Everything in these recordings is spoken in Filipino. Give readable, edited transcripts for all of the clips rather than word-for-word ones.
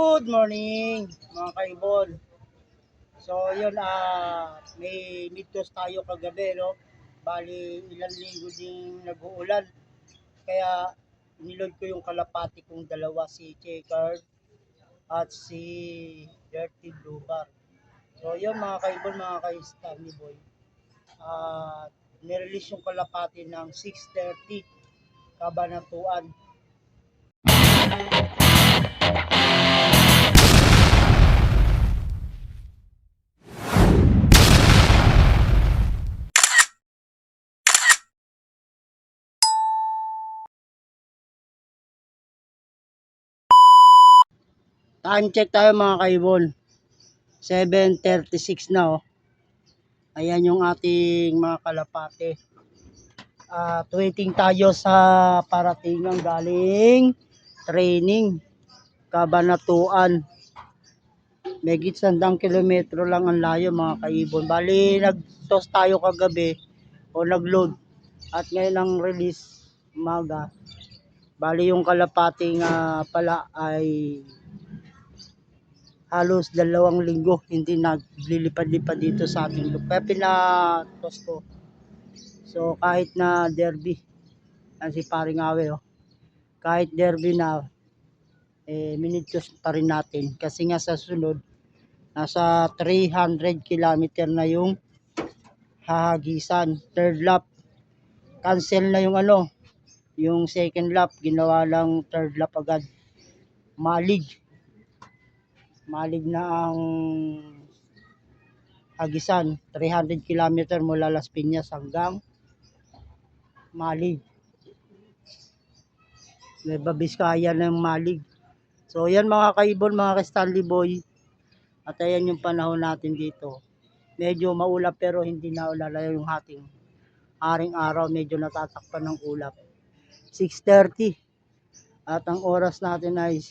Good morning mga kaibon. So yun, may midtos tayo kagabi, no? Bali ilang linggo ding nag-uulan. Kaya nilod ko yung kalapati kong dalawa, si Checkered at si Dirty Blue Bar. So yun mga kaibon, mga ka-Stanley Boy. Nirelease yung kalapati ng 6:30 Kabanatuan. Time check tayo mga kaibon. 7:36 na, oh. Ayan yung ating mga kalapate. Waiting tayo sa paratingang galing training Kabanatuan. Megit 100 kilometro lang ang layo mga kaibon. Bali nag-toss tayo kagabi o nag-load at ngayon ang release umaga. Bali yung kalapati nga pala ay halos 2 linggo hindi naglilipad-lipad dito sa ating lupa. Kaya pinatos ko. So kahit na derby, si paring Awe, oh. Kahit derby na, minitos pa rin natin. Kasi nga sa sunod, nasa 300 kilometer na yung hahagisan. Third lap, cancel na yung yung second lap, ginawa lang third lap agad. Malig na ang hagisan, 300 km mula Las Piñas hanggang Malig. Nueva Vizcaya ng Malig. So yan mga kaibon, mga ka-Stanley Boy. At ayan yung panahon natin dito. Medyo maulap pero hindi na ulala yung aring araw. Medyo natatakpan ng ulap. 6:30. At ang oras natin ay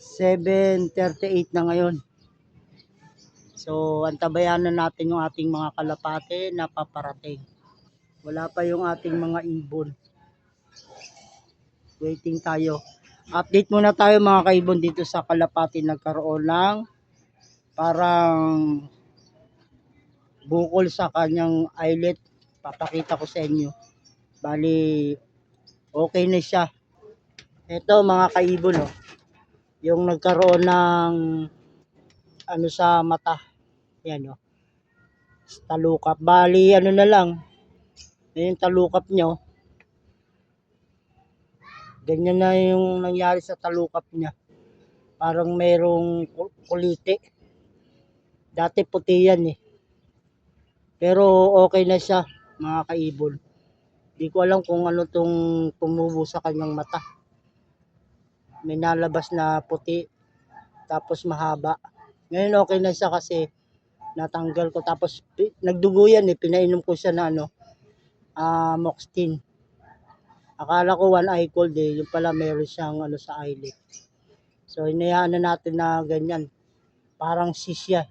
7:38 na ngayon. So antabayanan natin yung ating mga kalapate na paparating. Wala pa yung ating mga ibon. Waiting tayo. Update muna tayo mga kaibon dito sa kalapati. Nagkaroon ng parang bukol sa kanyang eyelet. Papakita ko sa inyo. Bali okay na siya. Ito mga kaibon, oh, yung nagkaroon ng sa mata. Yan, oh. Talukap. Bali na lang. Yung talukap nyo. Ganyan na yung nangyari sa talukap niya. Parang merong kulite. Dati puti yan, eh. Pero okay na siya mga kaibon. Di ko alam kung ano tong tumubo sa kanyang mata. May nalabas na puti. Tapos mahaba. Ngayon okay na siya kasi natanggal ko. Tapos nagdugo yan, eh. Pinainom ko siya na Moxtin. Akala ko one eye cold, eh. Yung pala meron siyang sa eyelid. So hinayaan na natin na ganyan. Parang sisya.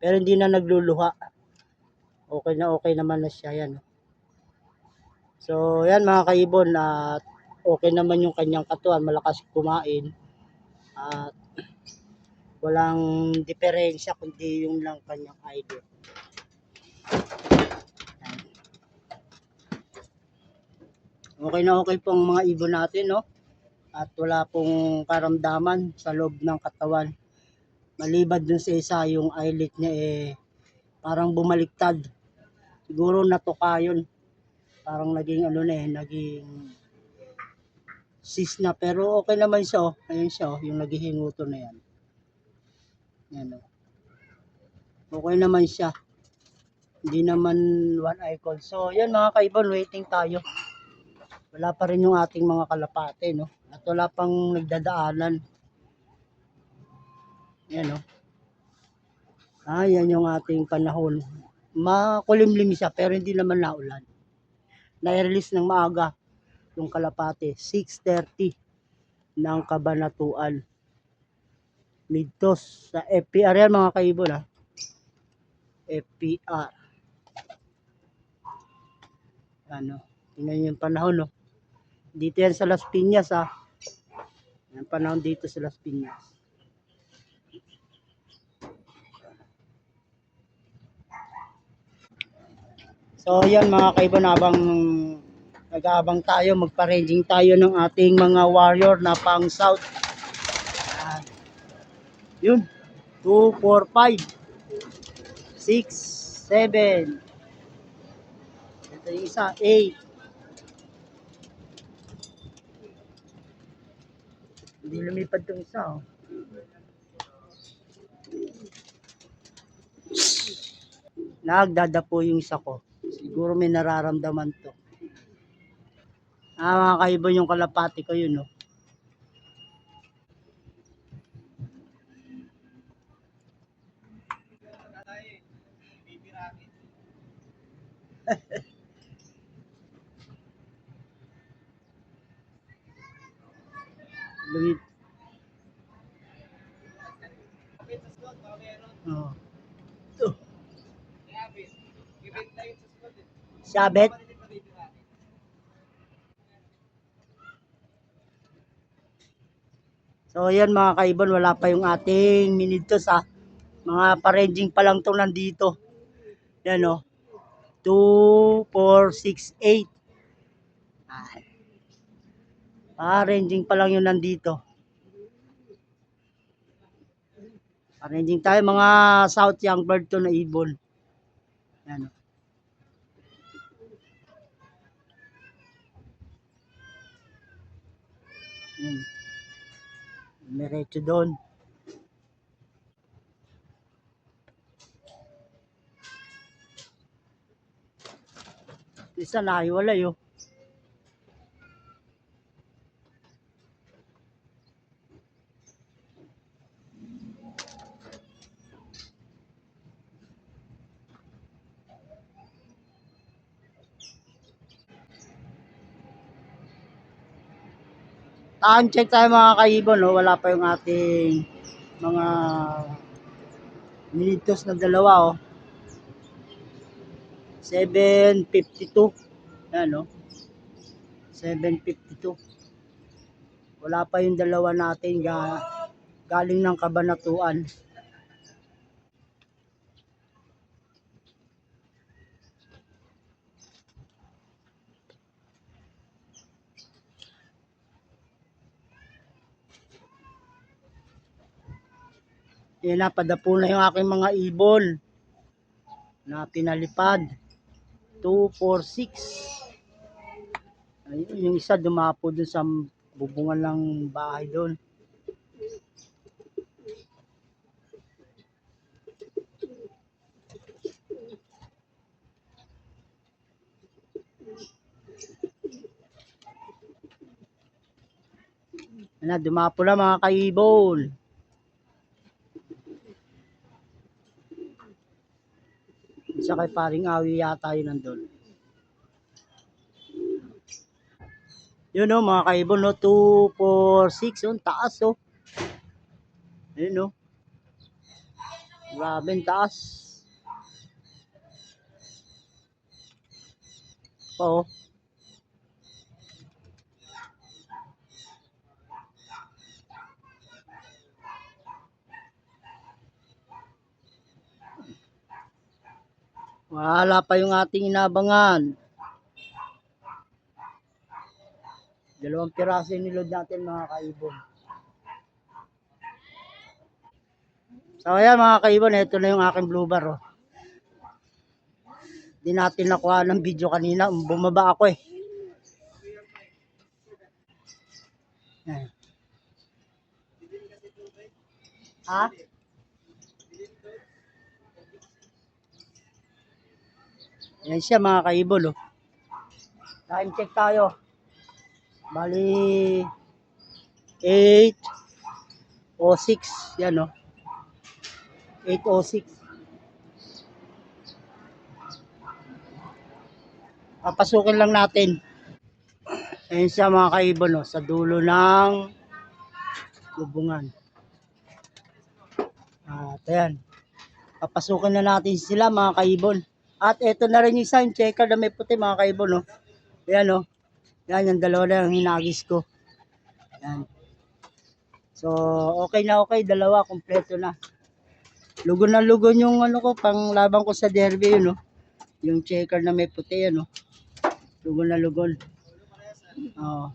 Pero hindi na nagluluha. Okay naman na siya yan. So yan mga kaibon, at okay naman yung kanyang katawan, malakas kumain. At walang diferensya kundi yung lang kanyang eyelid. Okay pong mga ibon natin, no? At wala pong karamdaman sa loob ng katawan. Malibad dun sa isa, yung eyelid niya parang bumaliktad. Siguro natuka yun. Parang naging naging sis na. Pero okay naman siya, oh. Ayun siya, oh, yung naghihinguto na yan. Yan, oh. Okay naman siya. Hindi naman one eye cold. So yan mga kaibon, waiting tayo. Wala pa rin yung ating mga kalapate, no? At wala pang nagdadaanan. Yan, oh. Yan yung ating panahon. Makulimlim siya pero hindi naman naulan. Na-release ng maaga yung kalapate. 6:30 ng Kabanatuan. Midtos sa FPR yan mga kaibon, ha. FPR. Tingnan yung panahon, no. Dito yan sa Las Piñas, ha. Yung panahon dito sa Las Piñas. So yan mga kaibon, habang nag-aabang tayo, magpa-ranging tayo ng ating mga warrior na pang south. Yan. Yun. 2, 4, 5, 6, 7. Ito yung isa, 8. Hindi lumipad tong isa, oh. Nagdadapo yung isa ko. Siguro may nararamdaman to. Mga kaibon, yung kalapati ko yun, oh. Lumip. Oh. Sabit. So yan mga kaibon, wala pa yung ating minidtos, ha. Mga pa-ranging pa lang to nandito. Yan, oh. 2, 4, 6, 8. Pa-ranging pa lang yun nandito. Pa-ranging tayo, mga South Young Bird to na ibon. Yan, oh. Yan. Meretso doon. Isa nahiwalay, oh. Time check tayo mga kaibon, no? Wala pa yung ating mga minutos na dalawa, oh. 7:52. Yan, no? 7:52. Wala pa yung dalawa natin galing ng Kabanatuan. Yan na, padapo na yung aking mga ibon na pinalipad. 2, 4, 6. Ayun, yung isa dumapo dun sa bubungan ng bahay doon. Yan na, dumapo na mga kaibon. Isa kay paring awi yata yun nandun. Yun, oh, mga kaibon, no? 2, 4, 6. Yun, taas, oh. Ayun, oh. Grabe, taas. Oo. Wala pa yung ating inabangan. 2 piraso yung nilod natin mga kaibon. So ayan mga kaibon, ito na yung aking blue bar, oh. Hindi natin nakuha ng video kanina. Bumaba ako, eh. Ayan. Ha? Ayan siya mga kaibon, oh. Time check tayo. Bali 8:06. Yan, oh. 8:06. Papasukin lang natin. Ayan siya mga kaibon, oh, sa dulo ng lubungan. At ayan. Papasukin na natin sila mga kaibon. At ito na rin yung sign checker na may puti mga kaibon, oh. Ayan, oh. Yan, yung dalawa na yung hinagis ko. Yan. So, okay na okay. Dalawa, kompleto na. Lugon na lugon yung ano ko, pang labang ko sa derby, yun, no? Yung checker na may puti, ano? Lugon na lugon. Oh.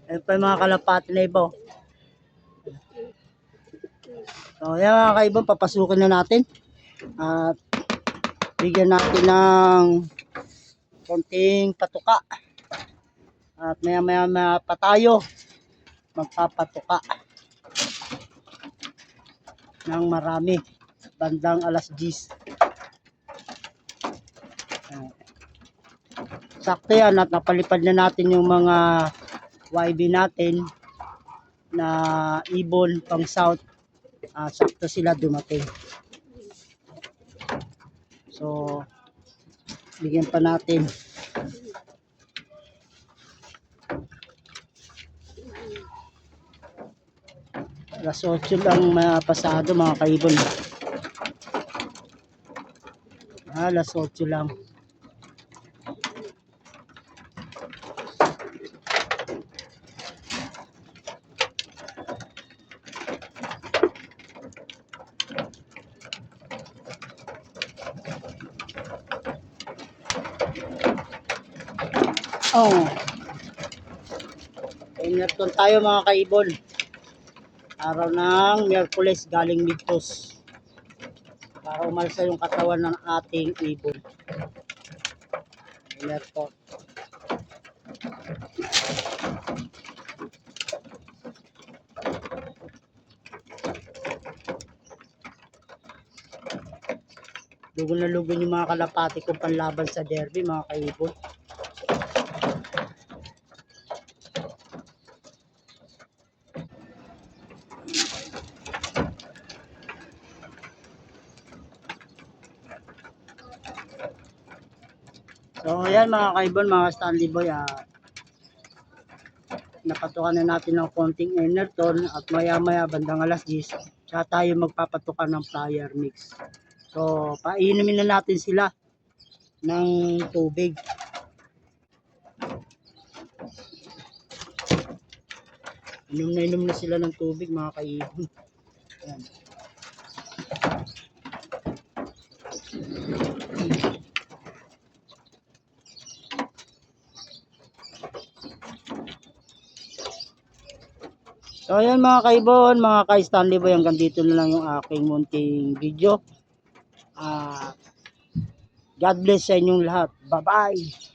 Ayan pa yung mga kalapati na iba. So, yan mga kaibon, papasukin na natin. At bigyan natin ng konting patuka. At maya pa tayo magpapatuka ng marami bandang alas 10. Sakto yan at napalipad na natin yung mga YB natin na ibon pang south. Sakto sila dumating. So bigyan pa natin. Alas 8 lang pasado mga kaibon. Alas 8 lang. Oh. Inerton tayo mga kaibon. Araw ng Miyerkules galing Migtos. Para umalsa yung katawan ng ating ibon. Inerton. Lugon na lugon yung mga kalapati kong panlaban sa derby mga kaibon. So ayan mga kaibon, mga Stanley Boy, napatukan na natin ng konting Enerton at maya maya bandang alas 10 siya tayo magpapatukan ng flyer mix. So painumin na natin sila ng tubig. Inom na sila ng tubig mga kaibon. Ayan. So ayan mga kaibon, mga ka-Stanley Boy, hanggang dito na lang yung aking munting video. God bless sa inyong lahat. Bye bye.